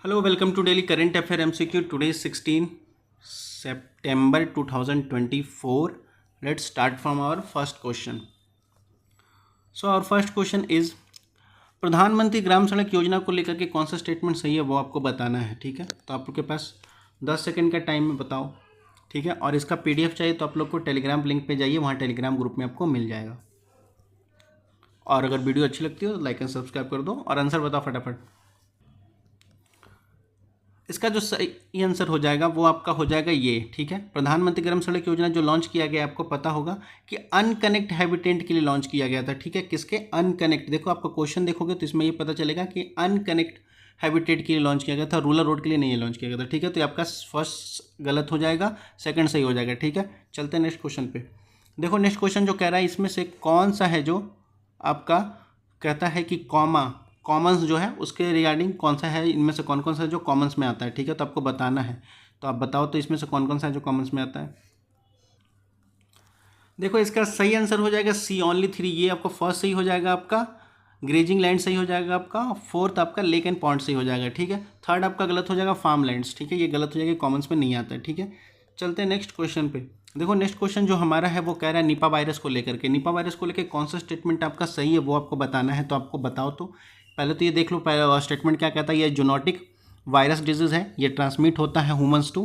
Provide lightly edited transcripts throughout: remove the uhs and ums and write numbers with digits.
Hello, welcome to Daily Current Affair MCQ. Today is 16 September 2024. Let's start from our first question. So our first question is प्रधानमंत्री ग्राम सड़क योजना को लेकर के कौन सा स्टेटमेंट सही है वो आपको बताना है। ठीक है, तो आप लोग के पास 10 सेकंड का टाइम में बताओ। ठीक है, और इसका पीडीएफ चाहिए तो आप लोग को टेलीग्राम लिंक पे जाइए, वहाँ टेलीग्राम ग्रुप में आपको मिल जाएगा। और अगर वीडियो अच्छी लगती हो तो लाइक एंड सब्सक्राइब कर दो और आंसर बताओ फटाफट। इसका जो सही आंसर हो जाएगा वो आपका हो जाएगा ये। ठीक है, प्रधानमंत्री ग्राम सड़क योजना जो लॉन्च किया गया आपको पता होगा कि अनकनेक्ट हैबिटेंट के लिए लॉन्च किया गया था। ठीक है, किसके अनकनेक्ट, देखो आपका क्वेश्चन देखोगे तो इसमें ये पता चलेगा कि अनकनेक्ट हैबिटेट के लिए लॉन्च किया गया था, रूरल रोड के लिए नहीं लॉन्च किया गया था। ठीक है, तो आपका फर्स्ट गलत हो जाएगा, सेकंड सही हो जाएगा। ठीक है, चलते हैं नेक्स्ट क्वेश्चन पे। देखो नेक्स्ट क्वेश्चन जो कह रहा है इसमें से कौन सा है जो आपका कहता है कि कॉमन्स जो है उसके रिगार्डिंग कौन सा है, इनमें से कौन कौन सा है जो कॉमन्स में आता है। ठीक है, तो आपको बताना है, तो आप बताओ तो इसमें से कौन कौन सा है जो कॉमन्स में आता है। देखो इसका सही आंसर हो जाएगा सी ओनली 3। ये आपको फर्स्ट सही हो जाएगा, आपका ग्रेजिंग लैंड सही हो जाएगा, आपका फोर्थ आपका लेक एंड पॉन्ड सही हो जाएगा। ठीक है, थर्ड आपका गलत हो जाएगा फार्म लैंड्स। ठीक है, ये गलत हो जाएगा, कॉमन्स में नहीं आता है। ठीक है, चलते हैं नेक्स्ट क्वेश्चन पे। देखो नेक्स्ट क्वेश्चन जो हमारा है वो कह रहा है निपा वायरस को लेकर के। निपा वायरस को लेकर कौन सा स्टेटमेंट आपका सही है वो आपको बताना है, तो आपको बताओ तो। पहले तो ये देख लो पहले स्टेटमेंट क्या कहता है। ये जूनोटिक वायरस डिजीज़ है, ये ट्रांसमिट होता है ह्यूमंस टू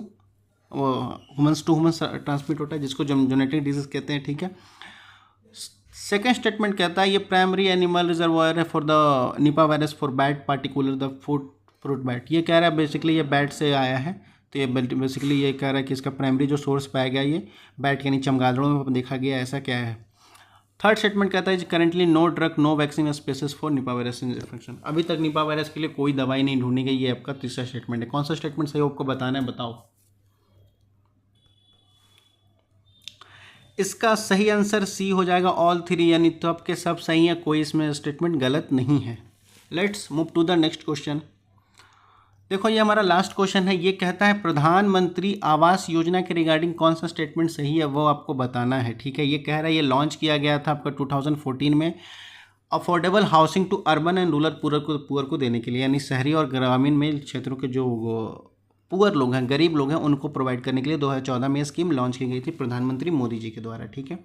ह्यूमंस ट्रांसमिट होता है, जिसको जूनोटिक डिजीज़ कहते हैं। ठीक है, सेकेंड स्टेटमेंट कहता है ये प्राइमरी एनिमल रिजर्वायर है for the Nipah virus for bat particular the fruit bat. ये कह रहा है बेसिकली ये बैट से आया है, तो ये बेसिकली ये कह रहा है कि इसका प्राइमरी जो सोर्स पाया गया ये बैट यानी चमगादड़ों में देखा गया, ऐसा क्या है। थर्ड स्टेटमेंट कहता है currently no drug no vaccine species for Nipah virus infection. अभी तक निपा वायरस के लिए कोई दवाई नहीं ढूंढी गई। ये आपका तीसरा स्टेटमेंट है। कौन सा स्टेटमेंट सही आपको बताना है, बताओ। इसका सही आंसर सी हो जाएगा ऑल 3, यानी तो आपके सब सही है, कोई इसमें स्टेटमेंट गलत नहीं है। Let's move to the next question. देखो ये हमारा लास्ट क्वेश्चन है। ये कहता है प्रधानमंत्री आवास योजना के रिगार्डिंग कौन सा स्टेटमेंट सही है वो आपको बताना है। ठीक है, ये कह रहा है ये लॉन्च किया गया था आपका 2014 में affordable housing to urban and rural poor को देने के लिए, यानी शहरी और ग्रामीण में क्षेत्रों के जो पुअर लोग हैं, गरीब लोग हैं, उनको प्रोवाइड करने के लिए 2014 में स्कीम लॉन्च की गई थी प्रधानमंत्री मोदी जी के द्वारा। ठीक है,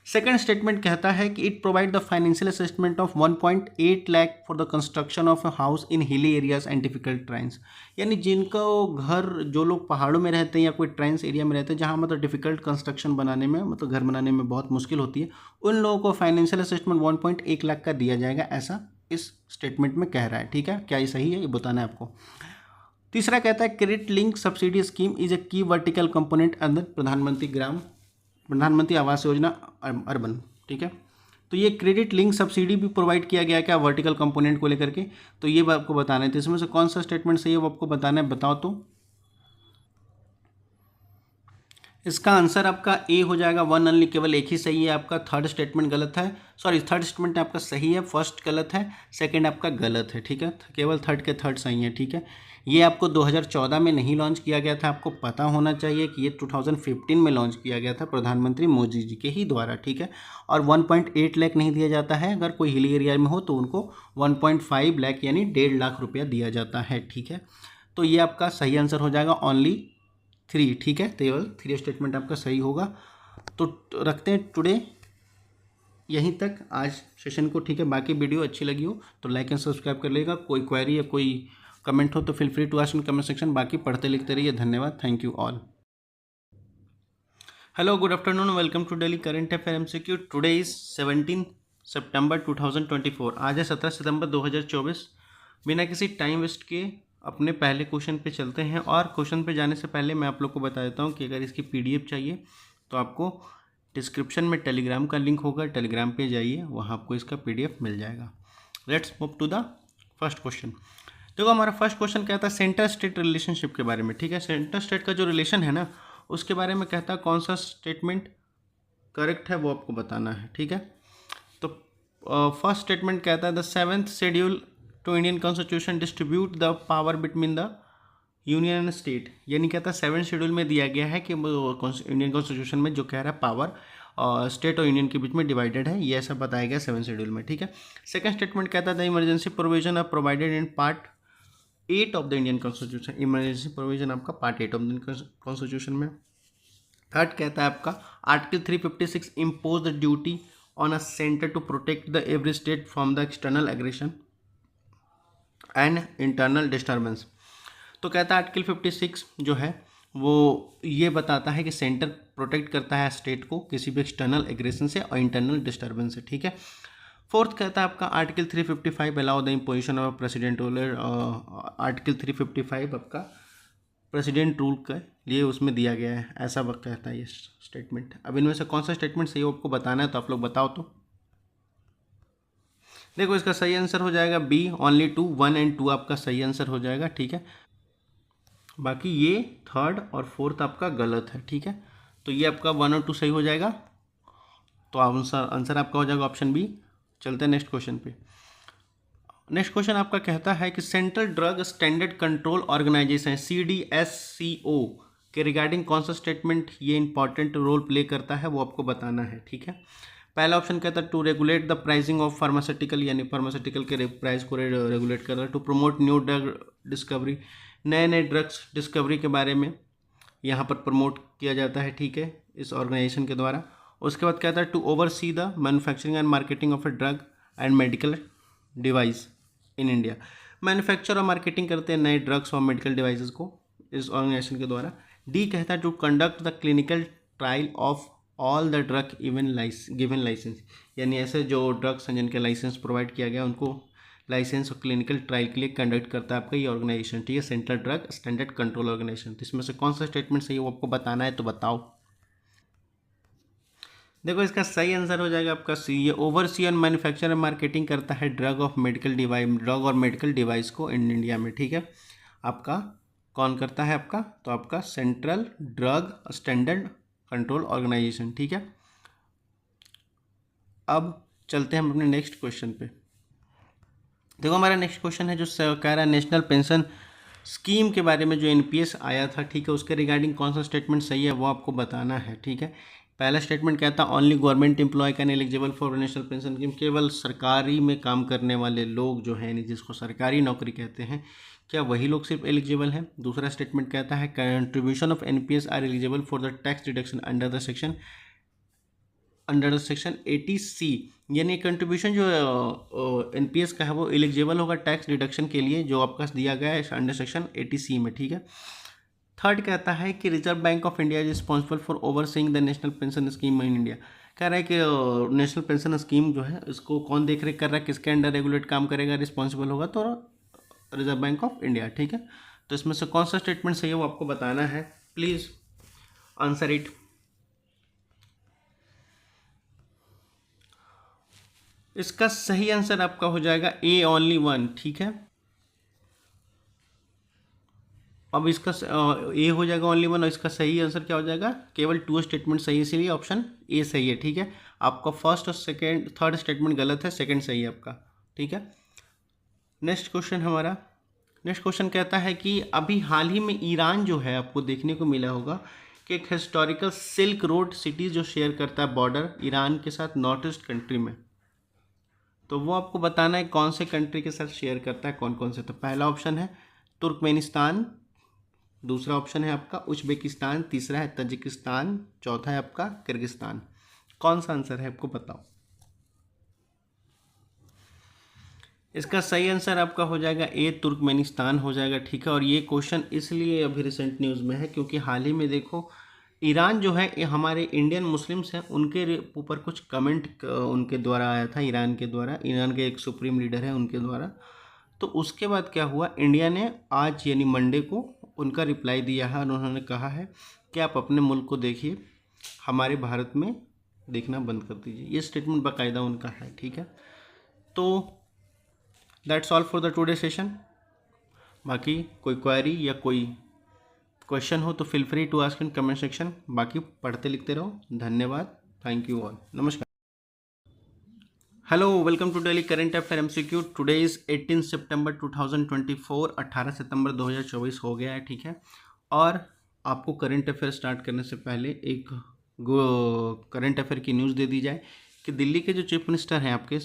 सेकंड स्टेटमेंट कहता है कि it provide the financial असिस्टमेंट of 1.8 lakh for the construction of a house in hilly areas and difficult ट्राइंस। यानी जिनको घर, जो लोग पहाड़ों में रहते हैं या कोई ट्राइंस एरिया में रहते हैं जहाँ मतलब डिफिकल्ट कंस्ट्रक्शन बनाने में, मतलब घर बनाने में बहुत मुश्किल होती है, उन लोगों को फाइनेंशियल असिस्टमेंट 1.1 लाख का दिया जाएगा, ऐसा इस स्टेटमेंट में कह रहा है। ठीक है, क्या ये सही है ये बताना है आपको। तीसरा कहता है credit link subsidy scheme is a की वर्टिकल कंपोनेंट अंडर प्रधानमंत्री आवास योजना अर्बन। ठीक है, तो ये क्रेडिट लिंक सब्सिडी भी प्रोवाइड किया गया क्या वर्टिकल कंपोनेंट को लेकर के, तो ये आपको बताना है। तो इसमें से कौन सा स्टेटमेंट सही है वो आपको बताना है, बताओ तो। इसका आंसर आपका ए हो जाएगा, वन ओनली, केवल एक ही सही है आपका। थर्ड स्टेटमेंट गलत है, सॉरी थर्ड स्टेटमेंट आपका सही है, फर्स्ट गलत है, सेकंड आपका गलत है। ठीक है, केवल थर्ड के थर्ड सही है। ठीक है, ये आपको 2014 में नहीं लॉन्च किया गया था, आपको पता होना चाहिए कि ये 2015 में लॉन्च किया गया था प्रधानमंत्री मोदी जी के ही द्वारा। ठीक है, और 1.8 लाख नहीं दिया जाता है, अगर कोई हिली एरिया में हो तो उनको 1.5 लाख यानी 1.5 लाख रुपया दिया जाता है। ठीक है, तो ये आपका सही आंसर हो जाएगा ओनली 3। ठीक है, केवल 3 स्टेटमेंट आपका सही होगा। तो रखते हैं टुडे यहीं तक आज सेशन को। ठीक है, बाकी वीडियो अच्छी लगी हो तो लाइक एंड सब्सक्राइब कर लेगा। कोई क्वेरी या कोई कमेंट हो तो feel free to ask in comment section. बाकी पढ़ते लिखते रहिए। धन्यवाद, thank you all. Hello, good afternoon, welcome to daily current affair MCQ. Today is 17 सितंबर 2024। आज है 17 सितंबर 2024। बिना किसी टाइम वेस्ट के अपने पहले क्वेश्चन पे चलते हैं। और क्वेश्चन पे जाने से पहले मैं आप लोग को बता देता हूँ कि अगर इसकी पीडीएफ चाहिए तो आपको डिस्क्रिप्शन में टेलीग्राम का लिंक होगा, टेलीग्राम पे जाइए, वहाँ आपको इसका पीडीएफ मिल जाएगा। Let's move to the first question. देखो हमारा फर्स्ट क्वेश्चन कहता है सेंटर स्टेट रिलेशनशिप के बारे में। ठीक है, सेंटर स्टेट का जो रिलेशन है ना उसके बारे में कहता है कौन सा स्टेटमेंट करेक्ट है वो आपको बताना है। ठीक है, तो फर्स्ट स्टेटमेंट कहता है the 7th schedule to Indian constitution distribute the power between the union and state. यानी कहता है 7th शेड्यूल में दिया गया है कि इंडियन कॉन्स्टिट्यूशन में जो कह रहा है पावर स्टेट और यूनियन के बीच में डिवाइडेड है, ये ऐसा बताया गया 7th शेड्यूल में। ठीक है, सेकंड स्टेटमेंट कहता है the emergency provision are provided in part 8 of the Indian constitution, emergency provision आपका part 8 of the Indian constitution में। थर्ड कहता है आपका article 356 impose the duty on a centre to protect the every state from the external aggression and internal disturbance. तो कहता है article 56 जो है वो ये बताता है कि सेंटर प्रोटेक्ट करता है स्टेट को किसी भी एक्सटर्नल एग्रेशन से और इंटरनल डिस्टर्बेंस से, ठीक है। फोर्थ कहता है आपका article 355 allow the imposition of president rule. Article 355 आपका प्रेसिडेंट रूल के लिए उसमें दिया गया है, ऐसा वक्त कहता है ये स्टेटमेंट। अब इनमें से कौन सा स्टेटमेंट सही है आपको बताना है, तो आप लोग बताओ। तो देखो इसका सही आंसर हो जाएगा बी, ओनली 2, 1 एंड 2 आपका सही आंसर हो जाएगा, ठीक है। बाकी ये थर्ड और फोर्थ आपका गलत है, ठीक है। तो ये आपका 1 और 2 सही हो जाएगा, तो आंसर आपका हो जाएगा ऑप्शन बी। चलते हैं नेक्स्ट क्वेश्चन पे। नेक्स्ट क्वेश्चन आपका कहता है कि central drug standard control organization CDSCO के रिगार्डिंग कौन सा स्टेटमेंट ये इंपॉर्टेंट रोल प्ले करता है, वो आपको बताना है, ठीक है। पहला ऑप्शन कहता है to regulate the pricing of pharmaceutical, यानी फार्मास्यूटिकल के प्राइस को रेगुलेट कर रहा है। To promote new drug discovery, नए नए ड्रग्स डिस्कवरी के बारे में यहाँ पर प्रमोट किया जाता है, ठीक है, इस ऑर्गेनाइजेशन के द्वारा। उसके बाद कहता है to oversee the manufacturing and marketing of a drug and medical device in India. Manufacture और मार्केटिंग करते हैं नए ड्रग्स और मेडिकल डिवाइसेस को इस ऑर्गेनाइजेशन के द्वारा। डी कहता है to conduct the clinical trial of all the drug given license, यानी ऐसे जो ड्रग्स हैं जिनके लाइसेंस प्रोवाइड किया गया उनको लाइसेंस और क्लिनिकल ट्रायल के लिए कंडक्ट करता है आपका ये ऑर्गेनाइजेशन, ठीक है, central drug standard control organization. तो इसमें से कौन सा स्टेटमेंट सही है वो आपको बताना है, तो बताओ। देखो इसका सही आंसर हो जाएगा आपका सी, ये oversee and manufacture and marketing करता है ड्रग और मेडिकल डिवाइस को इन इंडिया में, ठीक है। आपका कौन करता है आपका, तो आपका central drug standard control organization, ठीक है। अब चलते हैं हम अपने नेक्स्ट क्वेश्चन पे। देखो हमारा नेक्स्ट क्वेश्चन है जो कह रहा है नेशनल पेंशन स्कीम के बारे में जो NPS आया था, ठीक है, उसके रिगार्डिंग कौन सा स्टेटमेंट सही है वो आपको बताना है, ठीक है। पहला स्टेटमेंट कहता है only government employ can eligible for national pension scheme, केवल सरकारी में काम करने वाले लोग जो हैं जिसको सरकारी नौकरी कहते हैं, क्या वही लोग सिर्फ एलिजिबल हैं। दूसरा स्टेटमेंट कहता है contribution of NPS are eligible for the tax deduction under the section 80C, यानी कंट्रीब्यूशन जो NPS का है वो एलिजिबल होगा टैक्स डिडक्शन के लिए जो आपका दिया गया है अंडर सेक्शन 80C में, ठीक है। थर्ड कहता है कि reserve bank of India is responsible for overseeing the national pension scheme in India. कह रहा है कि नेशनल पेंशन स्कीम जो है इसको कौन देख रेख कर रहा है, किसके अंडर रेगुलेट काम करेगा, रिस्पॉन्सिबल होगा, तो रिजर्व बैंक ऑफ इंडिया, ठीक है। तो इसमें से कौन सा स्टेटमेंट सही है वो आपको बताना है, प्लीज़ आंसर इट। इसका सही आंसर आपका हो जाएगा ए, ओनली 1, ठीक है। अब इसका ए हो जाएगा ओनली 1 और इसका सही आंसर क्या हो जाएगा, केवल 2 स्टेटमेंट सही है, इसलिए ऑप्शन ए सही है, ठीक है। आपका फर्स्ट और थर्ड स्टेटमेंट गलत है, सेकंड सही है आपका, ठीक है। नेक्स्ट क्वेश्चन कहता है कि अभी हाल ही में ईरान जो है आपको देखने को मिला होगा कि एक हिस्टोरिकल सिल्क रोड सिटी जो शेयर करता है बॉर्डर ईरान के साथ नॉर्थ ईस्ट कंट्री में, तो वो आपको बताना है कौन से कंट्री के साथ शेयर करता है, कौन कौन से। तो पहला ऑप्शन है तुर्कमेनिस्तान, दूसरा ऑप्शन है आपका उज्बेकिस्तान, तीसरा है तजिकिस्तान, चौथा है आपका किर्गिस्तान। कौन सा आंसर है आपको बताओ। इसका सही आंसर आपका हो जाएगा ए, तुर्कमेनिस्तान हो जाएगा, ठीक है। और ये क्वेश्चन इसलिए अभी रिसेंट न्यूज़ में है क्योंकि हाल ही में देखो ईरान जो है ये हमारे इंडियन मुस्लिम्स हैं उनके ऊपर कुछ कमेंट उनके द्वारा आया था, ईरान के द्वारा, ईरान के एक सुप्रीम लीडर है उनके द्वारा। तो उसके बाद क्या हुआ, इंडिया ने आज यानी मंडे को उनका रिप्लाई दिया है और उन्होंने कहा है कि आप अपने मुल्क को देखिए, हमारे भारत में देखना बंद कर दीजिए। ये स्टेटमेंट बाकायदा उनका है, ठीक है। तो that's all for the today session. बाकी कोई क्वेरी या कोई क्वेश्चन हो तो feel free to ask in comment section. बाकी पढ़ते लिखते रहो। धन्यवाद, थैंक यू ऑल, नमस्कार। Hello, welcome to daily current affair MCQ। Today इज़ 18 सितंबर 2024, 18 सितंबर 2024 हो गया है, ठीक है। और आपको करंट अफेयर स्टार्ट करने से पहले एक करंट अफेयर की न्यूज़ दे दी जाए कि दिल्ली के जो चीफ मिनिस्टर हैं आपके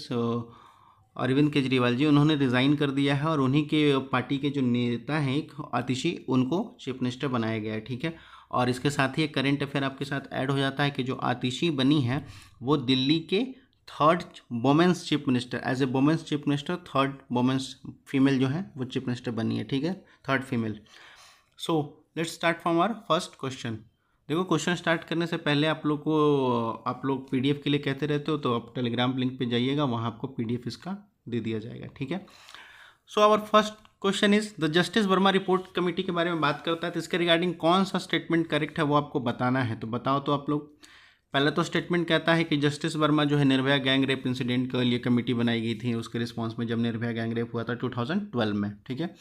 अरविंद केजरीवाल जी, उन्होंने रिज़ाइन कर दिया है और उन्हीं के पार्टी के जो नेता हैं एक आतिशी, उनको चीफ मिनिस्टर बनाया गया है, ठीक है। और इसके साथ ही एक करेंट अफेयर आपके साथ ऐड हो जाता है कि जो आतिशी बनी है वो दिल्ली के third women's chief minister, as a women's chief minister third women's female जो है वो चीफ मिनिस्टर बनी है, ठीक है, third female. So let's start from our first question. देखो क्वेश्चन स्टार्ट करने से पहले आप लोग पीडीएफ के लिए कहते रहते हो, तो आप टेलीग्राम लिंक पे जाइएगा, वहाँ आपको पीडीएफ इसका दे दिया जाएगा, ठीक है। So our first question is the justice Verma report committee के बारे में बात करता है, तो इसके रिगार्डिंग कौन सा स्टेटमेंट करेक्ट है वो आपको बताना है। तो बताओ तो आप लोग। पहला तो स्टेटमेंट कहता है कि जस्टिस वर्मा जो है निर्भया गैंग रेप इंसिडेंट के लिए कमेटी बनाई गई थी उसके रिस्पॉन्स में, जब निर्भया गैंग रेप हुआ था 2012 में, ठीक है।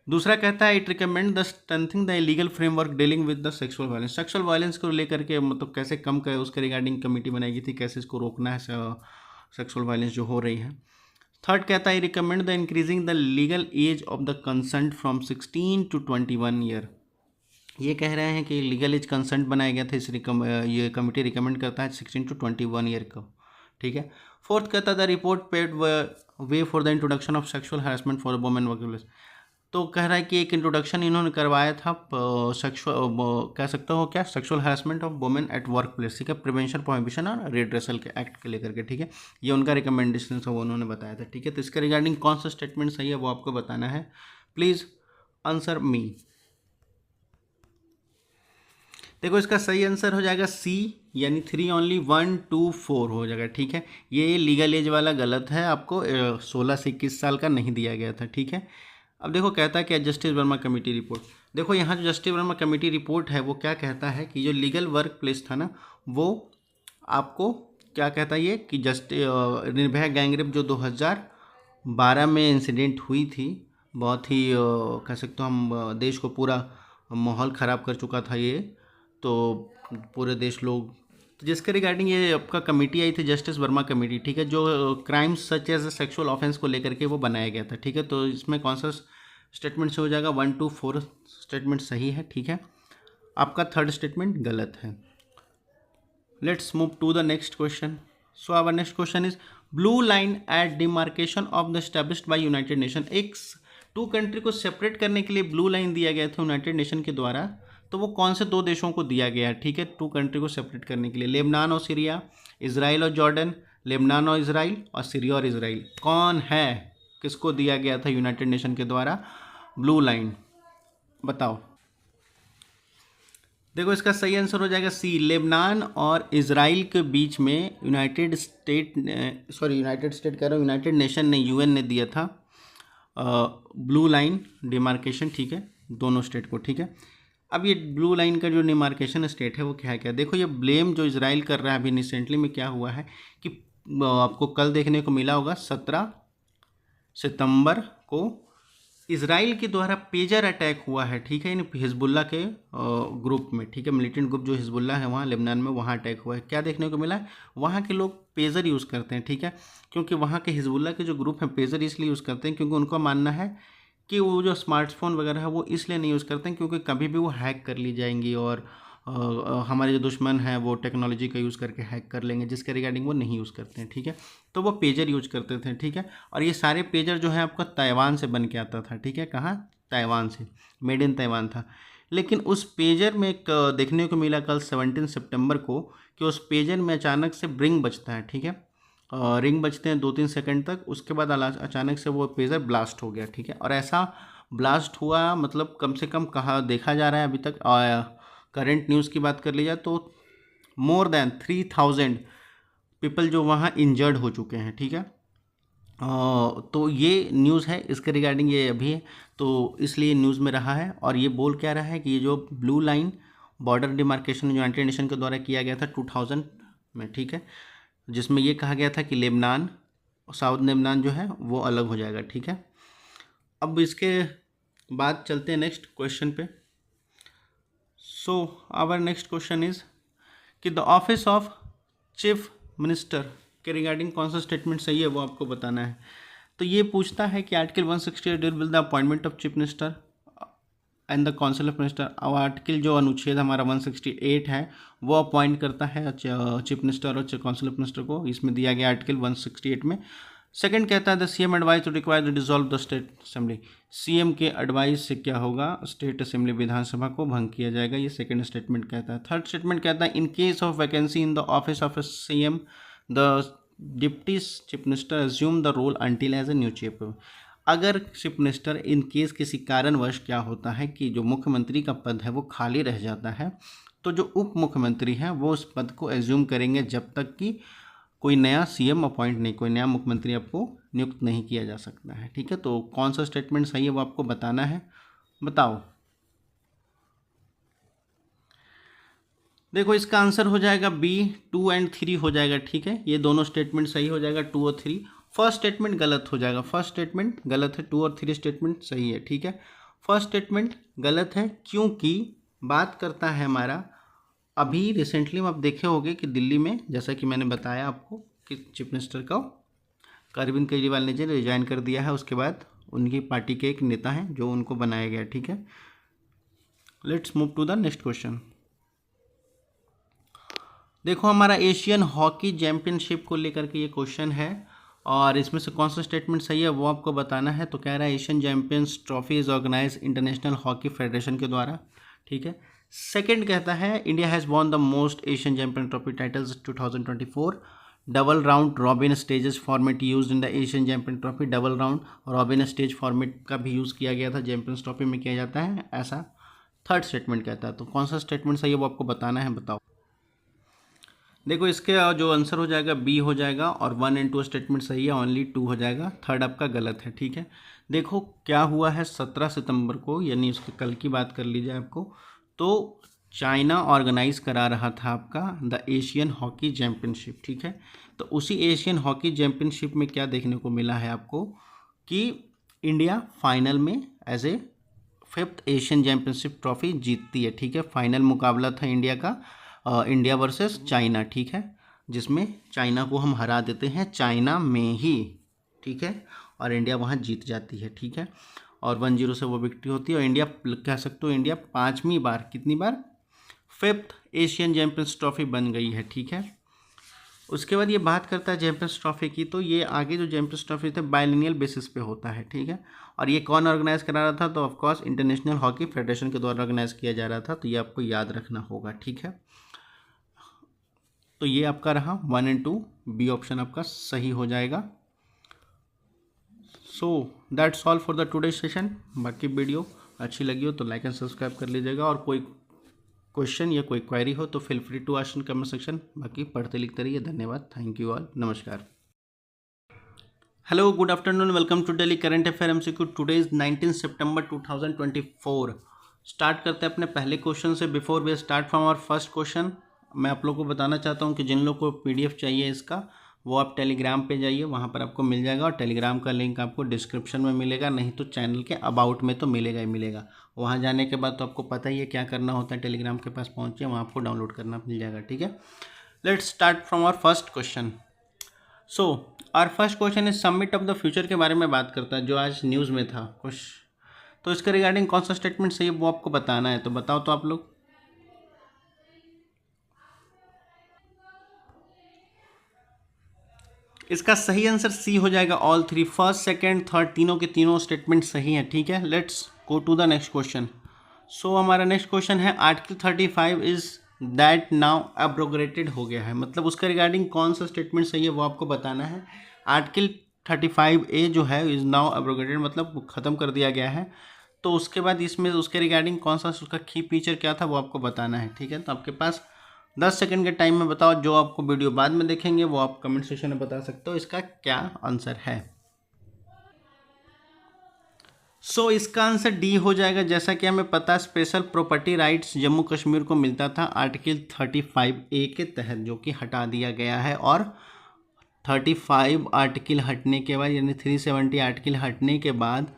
दूसरा कहता है it recommend the strengthening the legal framework dealing with the sexual violence, sexual violence को लेकर के मतलब कैसे कम करे उसके रिगार्डिंग कमेटी बनाई गई थी, कैसे इसको रोकना है सेक्सुअल वायलेंस जो हो रही है। थर्ड कहता है recommend the increasing the legal age of the consent from 16 to 21 year. ये कह रहे हैं कि लीगल एज कंसेंट बनाया गया था, ये कमेटी रिकमेंड करता है 16 to 21 ईयर का, ठीक है। फोर्थ कहता है the report paid way for the introduction of sexual harassment for women workplace, तो कह रहा है कि एक इंट्रोडक्शन इन्होंने करवाया था कह सकते हो क्या, sexual harassment of women at work place, ठीक है, प्रिवेंशन प्रोहिबिशन और रिड्रेसल के एक्ट के लेकर के, ठीक है। ये उनका रिकमेंडेशन है, वो उन्होंने बताया था, ठीक है। तो इसके रिगार्डिंग कौन सा स्टेटमेंट सही है वो आपको बताना है। Please answer me. देखो इसका सही आंसर हो जाएगा सी, यानी 3 ओनली 1 2 4 हो जाएगा, ठीक है। ये लीगल एज वाला गलत है, आपको 16 से 21 साल का नहीं दिया गया था, ठीक है। अब देखो कहता है क्या जस्टिस वर्मा कमेटी रिपोर्ट, देखो यहाँ जो जस्टिस वर्मा कमेटी रिपोर्ट है वो क्या कहता है कि जो लीगल वर्क प्लेस था ना, वो आपको क्या कहता है ये कि निर्भया गैंगरेप जो 2012 में इंसिडेंट हुई थी, बहुत ही कह सकते हो हम देश को पूरा माहौल ख़राब कर चुका था ये, तो पूरे देश लोग, तो जिसके रिगार्डिंग ये आपका कमेटी आई थी जस्टिस वर्मा कमेटी, ठीक है, जो crimes such as sexual offence को लेकर के वो बनाया गया था, ठीक है। तो इसमें कौन सा स्टेटमेंट से हो जाएगा, 1 2 4 स्टेटमेंट सही है, ठीक है। आपका थर्ड स्टेटमेंट गलत है। Let's move to the next question. So our next question is blue line at demarcation of the established by united nation, एक 2 कंट्री को सेपरेट करने के लिए ब्लू लाइन दिया गया था यूनाइटेड नेशन के द्वारा, तो वो कौन से 2 देशों को दिया गया है, ठीक है, 2 कंट्री को सेपरेट करने के लिए, लेबनान और सीरिया, इजराइल और जॉर्डन, लेबनान और इजराइल, और सीरिया और इजराइल, कौन है, किसको दिया गया था यूनाइटेड नेशन के द्वारा ब्लू लाइन, बताओ। देखो इसका सही आंसर हो जाएगा सी, लेबनान और इजराइल के बीच में यूनाइटेड स्टेट कह रहा हूँ, यूनाइटेड नेशन ने, यूएन ने दिया था ब्लू लाइन डिमार्केशन, ठीक है, दोनों स्टेट को, ठीक है। अब ये ब्लू लाइन का जो डिमार्केशन स्टेट है वो क्या है, क्या देखो ये ब्लेम जो इजराइल कर रहा है अभी रिसेंटली में क्या हुआ है कि आपको कल देखने को मिला होगा 17 सितंबर को इजराइल के द्वारा पेजर अटैक हुआ है, ठीक है, इन हिजबुल्ला के ग्रुप में, ठीक है, मिलिटेंट ग्रुप जो हिजबुल्ला है वहाँ लेबनान में, वहाँ अटैक हुआ है। क्या देखने को मिला है, वहाँ के लोग पेजर यूज़ करते हैं, ठीक है, क्योंकि वहाँ के हिजबुल्ला के जो ग्रुप हैं पेजर इसलिए यूज़ करते हैं क्योंकि उनका मानना है कि वो जो स्मार्टफोन वगैरह है वो इसलिए नहीं यूज़ करते हैं क्योंकि कभी भी वो हैक कर ली जाएंगी और हमारे जो दुश्मन हैं वो टेक्नोलॉजी का यूज़ करके हैक कर लेंगे, जिसके रिगार्डिंग वो नहीं यूज़ करते हैं, ठीक है। तो वो पेजर यूज करते थे, ठीक है। और ये सारे पेजर जो है आपका ताइवान से बन के आता था, ठीक है, कहाँ, ताइवान से, मेड इन ताइवान था। लेकिन उस पेजर में एक देखने को मिला कल 17 सितंबर को कि उस पेजर में अचानक से रिंग बजता है, ठीक है, रिंग बजते हैं 2-3 सेकंड तक, उसके बाद अचानक से वो पेजर ब्लास्ट हो गया, ठीक है। और ऐसा ब्लास्ट हुआ मतलब कम से कम कहा देखा जा रहा है अभी तक, करंट न्यूज़ की बात कर ली जाए तो मोर देन 3000 पीपल जो वहाँ इंजर्ड हो चुके हैं, ठीक है। तो ये न्यूज़ है इसके रिगार्डिंग, ये अभी है तो इसलिए न्यूज़ में रहा है। और ये बोल क्या रहा है कि ये जो blue line border demarcation United nation के द्वारा किया गया था 2000 में, ठीक है, जिसमें ये कहा गया था कि लेबनान, साउथ लेबनान जो है वो अलग हो जाएगा, ठीक है। अब इसके बाद चलते हैं नेक्स्ट क्वेश्चन पे। So our next question is कि the office of chief minister के रिगार्डिंग कौन सा स्टेटमेंट सही है वो आपको बताना है। तो ये पूछता है कि article 168 deal with the appointment of chief minister and the council of minister. अब आर्टिकल जो अनुच्छेद हमारा 168 है वो अपॉइंट करता है चीफ मिनिस्टर और काउंसिल ऑफ मिनिस्टर को। इसमें दिया गया आर्टिकल 168 में सेकंड कहता है the CM advice to require to dissolve the state assembly, CM के एडवाइस से क्या होगा, स्टेट असेंबली विधानसभा को भंग किया जाएगा, ये सेकंड स्टेटमेंट कहता है। थर्ड स्टेटमेंट कहता है in case of vacancy in the office of CM the deputy chief minister assume the role until as a new chief. अगर चीफ मिनिस्टर इन केस किसी कारणवश क्या होता है कि जो मुख्यमंत्री का पद है वो खाली रह जाता है, तो जो उप मुख्यमंत्री हैं वो उस पद को एज्यूम करेंगे जब तक कि कोई नया सीएम अपॉइंट नहीं, कोई नया मुख्यमंत्री आपको नियुक्त नहीं किया जा सकता है। ठीक है, तो कौन सा स्टेटमेंट सही है वो आपको बताना है, बताओ। देखो इसका आंसर हो जाएगा बी, 2 और 3 हो जाएगा। ठीक है, ये दोनों स्टेटमेंट सही हो जाएगा, 2 और 3। फर्स्ट स्टेटमेंट गलत हो जाएगा, फर्स्ट स्टेटमेंट गलत है, 2 और 3 स्टेटमेंट सही है। ठीक है, फर्स्ट स्टेटमेंट गलत है क्योंकि बात करता है हमारा, अभी रिसेंटली में आप देखे होंगे कि दिल्ली में, जैसा कि मैंने बताया आपको कि चीफ मिनिस्टर का अरविंद केजरीवाल ने जो रिजाइन कर दिया है, उसके बाद उनकी पार्टी के एक नेता हैं जो उनको बनाया गया। ठीक है, let's move to the next question. देखो हमारा एशियन हॉकी चैंपियनशिप को लेकर के ये क्वेश्चन है और इसमें से कौन सा स्टेटमेंट सही है वो आपको बताना है। तो कह रहा है Asian champions trophy is organize international hockey federation के द्वारा। ठीक है, सेकंड कहता है India has won the most Asian champion trophy titles 2024, double round robin stages format used in the Asian champion trophy, double round robin stage format का भी use किया गया था चैंपियंस ट्रॉफी में, किया जाता है ऐसा थर्ड स्टेटमेंट कहता है। तो कौन सा स्टेटमेंट सही है वो आपको बताना है, बताओ। देखो इसके जो आंसर हो जाएगा बी हो जाएगा और 1 और 2 स्टेटमेंट सही है, ओनली 2 हो जाएगा, थर्ड आपका गलत है। ठीक है, देखो क्या हुआ है 17 सितंबर को, यानी उसके कल की बात कर लीजिए आपको, तो चाइना ऑर्गेनाइज करा रहा था आपका द एशियन हॉकी चैम्पियनशिप। ठीक है, तो उसी एशियन हॉकी चैम्पियनशिप में क्या देखने को मिला है आपको कि इंडिया फाइनल में as a 5th Asian championship trophy जीतती है। ठीक है, फाइनल मुकाबला था इंडिया का, इंडिया वर्सेस चाइना। ठीक है, जिसमें चाइना को हम हरा देते हैं चाइना में ही। ठीक है, और इंडिया वहाँ जीत जाती है। ठीक है, और 1-0 से वो विक्ट्री होती है और इंडिया कह सकते हो इंडिया 5वीं बार, कितनी बार, 5th एशियन चैम्पियंस ट्रॉफी बन गई है। ठीक है, उसके बाद ये बात करता है चैम्पियंस ट्रॉफी की, तो ये आगे जो चैम्पियंस ट्रॉफी थे बाइलिनियल बेसिस पे होता है। ठीक है, और ये कौन ऑर्गेनाइज करा रहा था, तो ऑफकोर्स इंटरनेशनल हॉकी फेडरेशन के द्वारा ऑर्गेनाइज किया जा रहा था, तो ये आपको याद रखना होगा। ठीक है, तो ये आपका रहा 1 और 2, बी ऑप्शन आपका सही हो जाएगा। So that's all for the today session. बाकी वीडियो अच्छी लगी हो तो लाइक एंड सब्सक्राइब कर लीजिएगा, और कोई क्वेश्चन या कोई क्वेरी हो तो feel free to ask in comment section. बाकी पढ़ते लिखते रहिए, धन्यवाद, थैंक यू ऑल, नमस्कार। Hello, good afternoon, welcome to daily current affair MCQ. Today is 19 सितंबर 2024। स्टार्ट करते हैं अपने पहले क्वेश्चन से। Before we start from our first question, मैं आप लोगों को बताना चाहता हूं कि जिन लोगों को पीडीएफ चाहिए इसका, वो आप टेलीग्राम पे जाइए, वहां पर आपको मिल जाएगा, और टेलीग्राम का लिंक आपको डिस्क्रिप्शन में मिलेगा, नहीं तो चैनल के अबाउट में तो मिलेगा ही मिलेगा। वहां जाने के बाद तो आपको पता ही है क्या करना होता है, टेलीग्राम के पास पहुँचिए, वहाँ आपको डाउनलोड करना मिल जाएगा। ठीक है, let's start from our first question. So our first question is summit of the future के बारे में बात करता है, जो आज न्यूज़ में था कुछ, तो इसके रिगार्डिंग कौन सा स्टेटमेंट सही है वो आपको बताना है, तो बताओ तो आप लोग। इसका सही आंसर सी हो जाएगा, ऑल 3, फर्स्ट सेकंड थर्ड तीनों के तीनों स्टेटमेंट सही हैं। ठीक है, let's go to the next question. So हमारा नेक्स्ट क्वेश्चन है article 35 is that now abrogated हो गया है, मतलब उसके रिगार्डिंग कौन सा स्टेटमेंट सही है वो आपको बताना है। आर्टिकल 35A जो है इज नाउ एब्रोगेटेड, मतलब ख़त्म कर दिया गया है, तो उसके बाद इसमें उसके रिगार्डिंग कौन सा उसका की फीचर क्या था वो आपको बताना है। ठीक है, तो आपके पास 10 सेकंड के टाइम में बताओ, जो आपको वीडियो बाद में देखेंगे वो आप कमेंट सेक्शन में बता सकते हो इसका क्या आंसर है। सो इसका आंसर डी हो जाएगा। जैसा कि हमें पता है special property rights Jammu Kashmir को मिलता था आर्टिकल 35A के तहत, जो कि हटा दिया गया है, और 35 आर्टिकल हटने के बाद, यानी 370 आर्टिकल हटने के बाद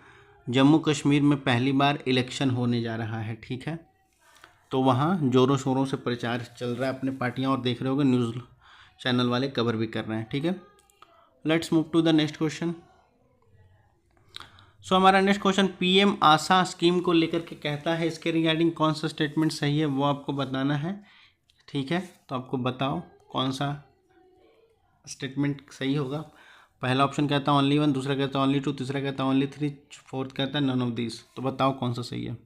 जम्मू कश्मीर में पहली बार इलेक्शन होने जा रहा है। ठीक है, तो वहाँ ज़ोरों शोरों से प्रचार चल रहा है अपने पार्टियाँ, और देख रहे होगे न्यूज़ चैनल वाले कवर भी कर रहे हैं। ठीक है, let's move to the next question. So हमारा next question PM Asha scheme को लेकर के कहता है, इसके रिगार्डिंग कौन सा स्टेटमेंट सही है वो आपको बताना है। ठीक है, तो आपको बताओ कौन सा स्टेटमेंट सही होगा। पहला ऑप्शन कहता है ओनली 1, दूसरा कहता है ओनली 2, तीसरा कहता है ओनली 3, फोर्थ कहता है नन ऑफ दिस। तो बताओ कौन सा सही है।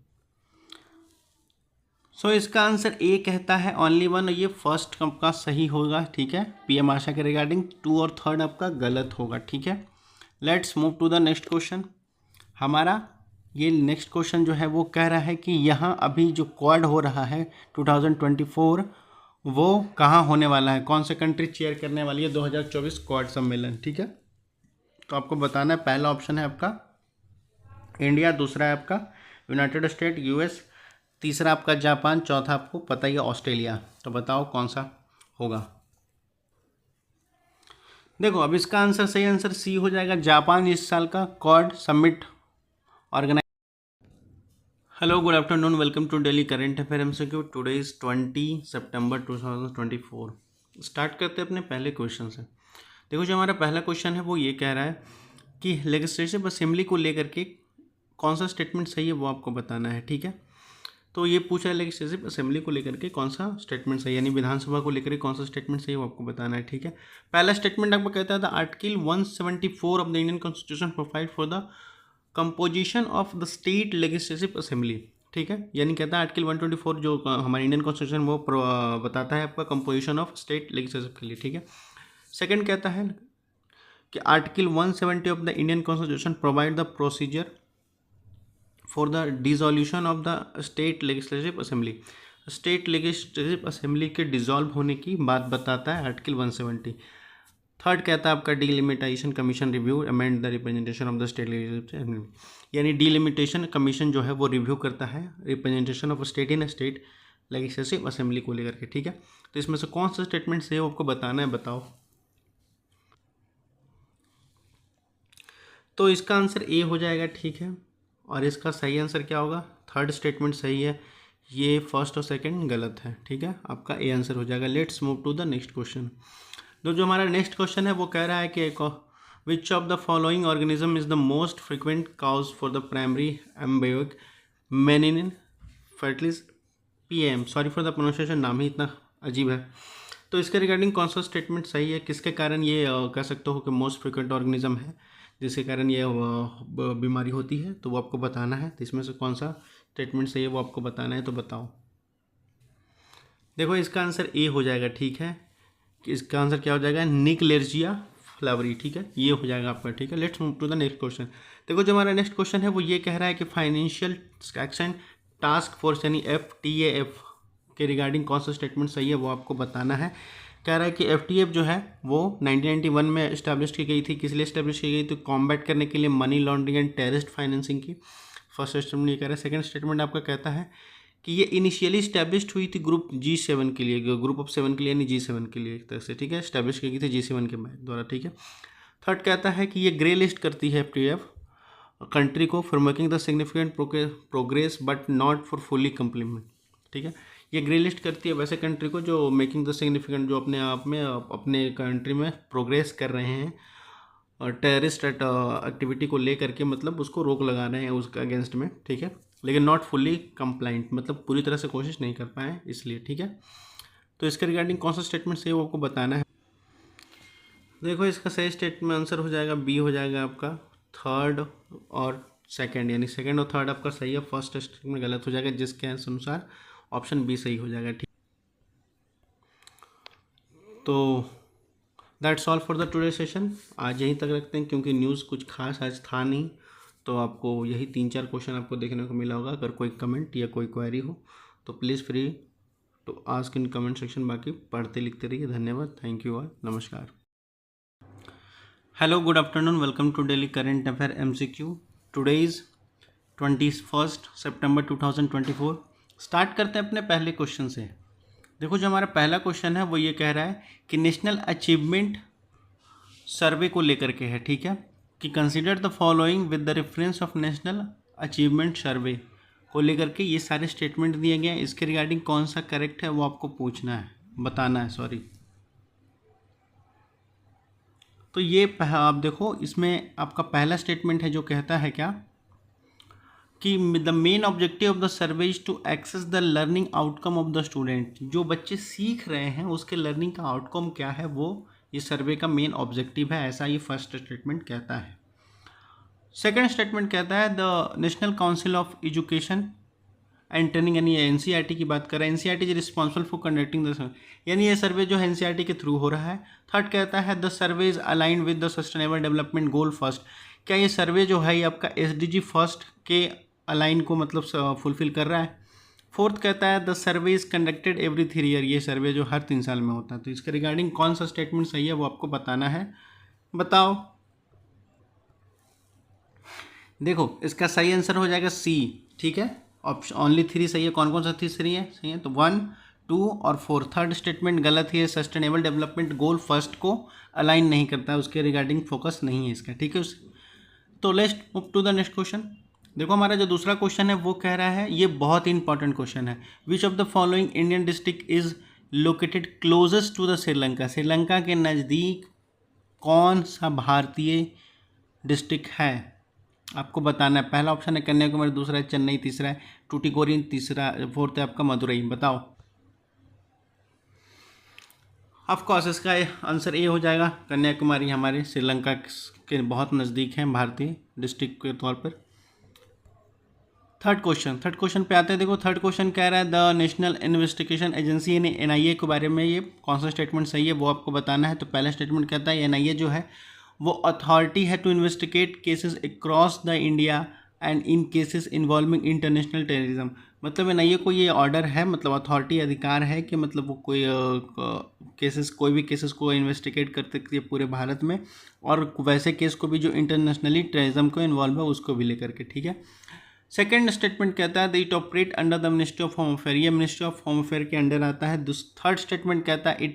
सो इसका आंसर ए कहता है ओनली 1, ये फर्स्ट आपका सही होगा, ठीक है। पीएम आशा के रिगार्डिंग 2 और 3 आपका गलत होगा, ठीक है। Let's move to the next question. हमारा ये नेक्स्ट क्वेश्चन जो है वो कह रहा है कि यहाँ अभी जो क्वाड हो रहा है 2024 वो कहाँ होने वाला है, कौन सा कंट्री चेयर करने वाली है 2024 क्वाड सम्मेलन, ठीक है। तो आपको बताना है, पहला ऑप्शन है आपका इंडिया, दूसरा है आपका यूनाइटेड स्टेट यूएस, तीसरा आपका जापान, चौथा आपको पता ही है ऑस्ट्रेलिया। तो बताओ कौन सा होगा। देखो अब इसका आंसर, सही आंसर सी हो जाएगा, जापान इस साल का quad summit organize. Hello, good afternoon, welcome to daily current affair MCQ. Today is 20 सितंबर 2024। स्टार्ट करते हैं अपने पहले क्वेश्चन से। देखो जो हमारा पहला क्वेश्चन है वो ये कह रहा है कि लेजिस्लेटिव असेंबली को लेकर के कौन सा स्टेटमेंट सही है वो आपको बताना है, ठीक है। तो ये पूछा है लेजिस्लेटिव असेंबली को लेकर के कौन सा स्टेटमेंट सही है, यानी विधानसभा को लेकर के कौन सा स्टेटमेंट सही है वो आपको बताना है, ठीक है। पहला स्टेटमेंट आपको कहता था article 174 of the Indian constitution provide for the composition of the state legislative assembly, ठीक है। यानी कहता है आर्टिकल 124 जो हमारे इंडियन कॉन्स्टिट्यूशन वो बताता है आपका कंपोजिशन ऑफ स्टेट लेजिस्लेटिव के लिए, ठीक है। सेकंड कहता है कि article 170 of the Indian constitution provide the procedure for the dissolution of the state legislative assembly. State legislative assembly के डिसॉल्व होने की बात बताता है आर्टिकल 170। थर्ड कहता है आपका delimitation commission review amend the representation of the state legislative assembly, यानी डीलिमिटेशन कमीशन जो है वो रिव्यू करता है representation of state in state legislative assembly को लेकर के, ठीक है। तो इसमें से कौन सा स्टेटमेंट से आपको बताना है, बताओ। तो इसका आंसर ए हो जाएगा, ठीक है। और इसका सही आंसर क्या होगा, थर्ड स्टेटमेंट सही है, ये फर्स्ट और सेकंड गलत है, ठीक है। आपका ए आंसर हो जाएगा। Let's move to the next question. तो जो हमारा नेक्स्ट क्वेश्चन है वो कह रहा है कि which of the following organism is the most frequent cause for the primary amoebic meningoencephalitis PM, sorry for the pronunciation, नाम ही इतना अजीब है। तो इसके रिगार्डिंग कौन सा स्टेटमेंट सही है, किसके कारण ये कह सकते हो कि मोस्ट फ्रिक्वेंट ऑर्गेनिज्म है जिसके कारण ये बीमारी होती है, तो वो आपको बताना है। तो इसमें से कौन सा स्टेटमेंट सही है वो आपको बताना है, तो बताओ। देखो इसका आंसर ए हो जाएगा, ठीक है। कि इसका आंसर क्या हो जाएगा, निकलेर्जिया फ्लावरी, ठीक है, ये हो जाएगा आपका, ठीक है। Let's move to the next question. देखो जो हमारा नेक्स्ट क्वेश्चन है वो ये कह रहा है कि फाइनेंशियल एक्शन टास्क फोर्स यानी FTAF के रिगार्डिंग कौन सा स्टेटमेंट सही है वो आपको बताना है। कह रहा है कि FTAF जो है वो 1991 में इस्टेब्लिश की गई थी, किस लिए इस्टेब्लिश की गई, तो कॉम्बैट करने के लिए money laundering and terrorist financing की। फर्स्ट स्टेटमेंट ये कह रहा है। सेकंड स्टेटमेंट आपका कहता है कि ये इनिशियली इस्टेब्लिश हुई थी ग्रुप G7 के लिए, ग्रुप ऑफ 7 के लिए, यानी G7 के लिए एक तरह से, ठीक है, इस्टेब्लिश की गई थी G7 के द्वारा, ठीक है। थर्ड कहता है कि ये ग्रे लिस्ट करती है FTAF कंट्री को for making the significant progress but not for fully complement, ठीक है। ये ग्रे लिस्ट करती है वैसे कंट्री को जो मेकिंग द सिग्निफिकेंट, जो अपने आप में अपने कंट्री में प्रोग्रेस कर रहे हैं और टेररिस्ट एक्टिविटी को ले करके, मतलब उसको रोक लगा रहे हैं उसके अगेंस्ट में, ठीक है, लेकिन नॉट फुली कंप्लाइंट, मतलब पूरी तरह से कोशिश नहीं कर पाए इसलिए, ठीक है। तो इसके रिगार्डिंग कौन सा स्टेटमेंट सही है वो आपको बताना है। देखो इसका सही स्टेटमेंट आंसर हो जाएगा बी हो जाएगा आपका, थर्ड और सेकंड, यानी सेकंड और थर्ड आपका सही है, फर्स्ट स्टेटमेंट गलत हो जाएगा, जिसके अनुसार ऑप्शन बी सही हो जाएगा, ठीक। तो that's all for the today session. आज यहीं तक रखते हैं क्योंकि न्यूज़ कुछ खास आज था नहीं, तो आपको यही 3-4 क्वेश्चन आपको देखने को मिला होगा। अगर कोई कमेंट या कोई क्वेरी हो तो please free to ask in comment section. बाकी पढ़ते लिखते रहिए। धन्यवाद, थैंक यू ऑल, नमस्कार। Hello, good afternoon, welcome to daily current affair MCQ। Today is 21 सितंबर 2024। स्टार्ट करते हैं अपने पहले क्वेश्चन से। देखो जो हमारा पहला क्वेश्चन है वो ये कह रहा है कि नेशनल अचीवमेंट सर्वे को लेकर के है, ठीक है, कि consider the following with the reference of national achievement सर्वे को लेकर के ये सारे स्टेटमेंट दिए गए हैं। इसके रिगार्डिंग कौन सा करेक्ट है वो आपको पूछना है, बताना है, सॉरी। तो ये आप देखो इसमें आपका पहला स्टेटमेंट है जो कहता है क्या कि the main objective of the survey is to access the learning outcome of the student. जो बच्चे सीख रहे हैं उसके लर्निंग का आउटकम क्या है वो ये सर्वे का मेन ऑब्जेक्टिव है, ऐसा ये फर्स्ट स्टेटमेंट कहता है। सेकेंड स्टेटमेंट कहता है the national council of education and training, यानी एनसीईआरटी की बात कर रहा है, NCERT is responsible for conducting the, यानी ये सर्वे जो है एनसीईआरटी के थ्रू हो रहा है। थर्ड कहता है the survey is aligned with the sustainable development goal first, क्या ये सर्वे जो है ये आपका एसडीजी फर्स्ट के अलाइन को मतलब फुलफिल कर रहा है। फोर्थ कहता है the survey is conducted every 3 year, ये सर्वे जो हर 3 साल में होता है। तो इसके रिगार्डिंग कौन सा स्टेटमेंट सही है वो आपको बताना है, बताओ। देखो इसका सही आंसर हो जाएगा सी, ठीक है, ऑप्शन ओनली 3 सही है। कौन कौन सा 3 सही है तो 1, 2 और 4। थर्ड स्टेटमेंट गलत है, सस्टेनेबल डेवलपमेंट गोल फर्स्ट को अलाइन नहीं करता है, उसके रिगार्डिंग फोकस नहीं है इसका, ठीक है। तो let's move to the next question. देखो हमारा जो दूसरा क्वेश्चन है वो कह रहा है, ये बहुत ही इंपॉर्टेंट क्वेश्चन है, which of the following Indian district is located closest to the Sri Lanka, Sri Lanka के नज़दीक कौन सा भारतीय डिस्ट्रिक्ट है, आपको बताना है। पहला ऑप्शन है कन्याकुमारी, दूसरा है चेन्नई, तीसरा है टूटिकोरिन, तीसरा 4th है आपका मदुरई, बताओ। ऑफकोर्स इसका आंसर ए हो जाएगा, कन्याकुमारी हमारे श्रीलंका के बहुत नज़दीक है भारतीय डिस्ट्रिक्ट के तौर पर। थर्ड क्वेश्चन पे आते हैं। देखो थर्ड क्वेश्चन कह रहा है द नेशनल इन्वेस्टिगेशन एजेंसी यानी एनआईए के बारे में, ये कौन सा स्टेटमेंट सही है वो आपको बताना है। तो पहला स्टेटमेंट कहता है एनआईए जो है वो अथॉरिटी है to investigate cases across the India and in cases involving international terrorism, मतलब एनआईए को ये ऑर्डर है, मतलब अथॉरिटी अधिकार है कि मतलब वो कोई केसेस, कोई भी केसेस को इन्वेस्टिगेट कर सकती है पूरे भारत में, और वैसे केस को भी जो इंटरनेशनली टेररिज्म को इन्वॉल्व है उसको भी लेकर के, ठीक है। सेकेंड स्टेटमेंट कहता है the it operate under the ministry of home affair, ये मिनिस्ट्री ऑफ होम अफेयर के अंडर आता है। थर्ड स्टेटमेंट कहता है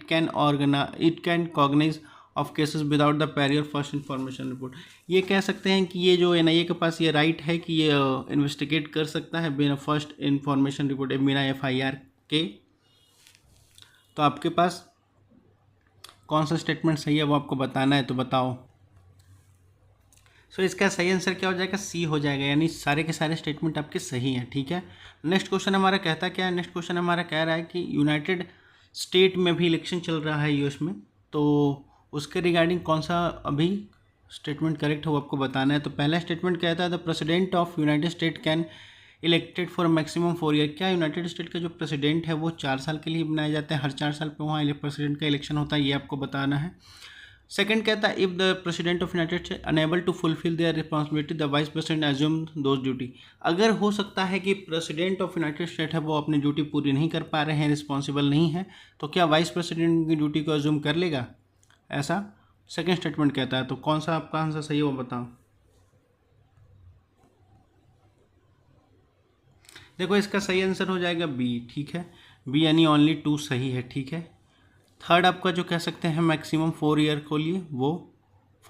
it can cognise of cases without the prior first information report, ये कह सकते हैं कि ये जो एनआईए के पास ये राइट है कि ये इन्वेस्टिगेट कर सकता है बिना फर्स्ट इन्फॉर्मेशन रिपोर्ट, बिना एफआईआर के। तो आपके पास कौन सा स्टेटमेंट सही है वो आपको बताना है, तो बताओ। सो इसका सही आंसर क्या हो जाएगा, सी हो जाएगा, यानी सारे के सारे स्टेटमेंट आपके सही हैं, ठीक है। नेक्स्ट क्वेश्चन हमारा कहता क्या है, नेक्स्ट क्वेश्चन हमारा कह रहा है कि यूनाइटेड स्टेट में भी इलेक्शन चल रहा है यूएस में, तो उसके रिगार्डिंग कौन सा अभी स्टेटमेंट करेक्ट है वो आपको बताना है। तो पहला स्टेटमेंट कहता है the president of United state can elected for maximum 4 year, क्या यूनाइटेड स्टेट का जो प्रेसिडेंट है वो 4 साल के लिए बनाए जाते हैं, हर 4 साल पे वहाँ प्रेसिडेंट का इलेक्शन होता है, ये आपको बताना है। सेकंड कहता है if the president of United State unable to fulfill their responsibility the vice president assume those duty, अगर हो सकता है कि प्रेसिडेंट ऑफ यूनाइटेड स्टेट है वो अपनी ड्यूटी पूरी नहीं कर पा रहे हैं, रिस्पॉन्सिबल नहीं है, तो क्या वाइस प्रेसिडेंट की ड्यूटी को एज्यूम कर लेगा, ऐसा सेकेंड स्टेटमेंट कहता है। तो कौन सा आपका आंसर सही है वो बताओ। देखो इसका सही आंसर हो जाएगा बी, ठीक है, बी यानी ओनली 2 सही है, ठीक है। थर्ड आपका जो कह सकते हैं मैक्सिमम 4 ईयर को लिए, वो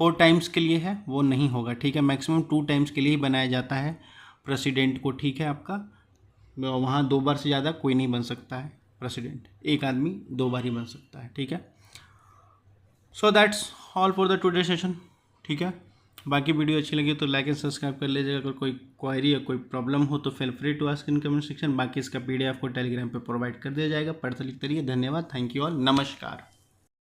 4 टाइम्स के लिए है, वो नहीं होगा, ठीक है, मैक्सिमम 2 टाइम्स के लिए ही बनाया जाता है प्रेसिडेंट को, ठीक है। आपका वहाँ 2 बार से ज़्यादा कोई नहीं बन सकता है प्रेसिडेंट, एक आदमी 2 बार ही बन सकता है, ठीक है। So that's all for the today session, ठीक है। बाकी वीडियो अच्छी लगी तो लाइक एंड सब्सक्राइब कर लीजिएगा। अगर कोई क्वायरी या कोई प्रॉब्लम हो तो feel free to ask in comment section. बाकी इसका PDF को टेलीग्राम पे प्रोवाइड कर दिया जाएगा, पढ़ते लिखते रहिए। धन्यवाद, थैंक यू ऑल, नमस्कार।